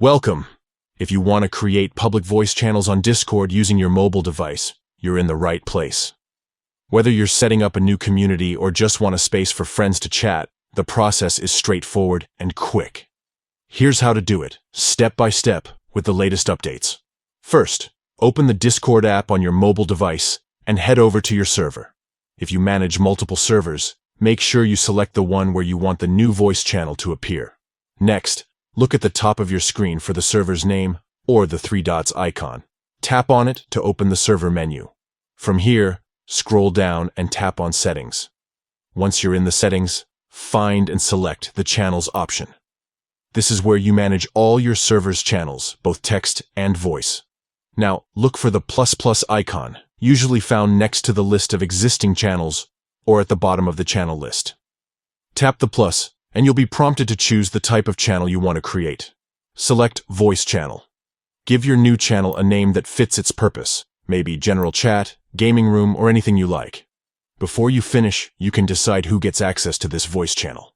Welcome! If you want to create public voice channels on Discord using your mobile device, you're in the right place. Whether you're setting up a new community or just want a space for friends to chat, the process is straightforward and quick. Here's how to do it, step by step, with the latest updates. First, open the Discord app on your mobile device and head over to your server. If you manage multiple servers, make sure you select the one where you want the new voice channel to appear. Next, look at the top of your screen for the server's name or the three dots icon. Tap on it to open the server menu. From here, scroll down and tap on Settings. Once you're in the settings, find and select the Channels option. This is where you manage all your server's channels, both text and voice. Now, look for the ++ icon, usually found next to the list of existing channels or at the bottom of the channel list. Tap the plus, and you'll be prompted to choose the type of channel you want to create. Select Voice Channel. Give your new channel a name that fits its purpose, maybe general chat, gaming room, or anything you like. Before you finish, you can decide who gets access to this voice channel.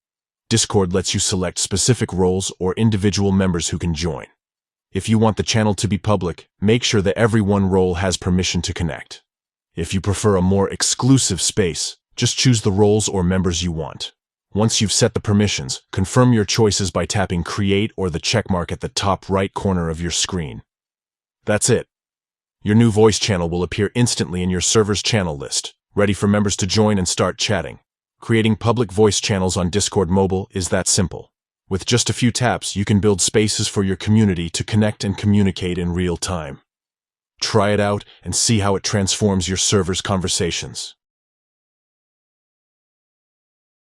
Discord lets you select specific roles or individual members who can join. If you want the channel to be public, make sure that every one role has permission to connect. If you prefer a more exclusive space, just choose the roles or members you want. Once you've set the permissions, confirm your choices by tapping Create or the checkmark at the top right corner of your screen. That's it. Your new voice channel will appear instantly in your server's channel list, ready for members to join and start chatting. Creating public voice channels on Discord Mobile is that simple. With just a few taps, you can build spaces for your community to connect and communicate in real time. Try it out and see how it transforms your server's conversations.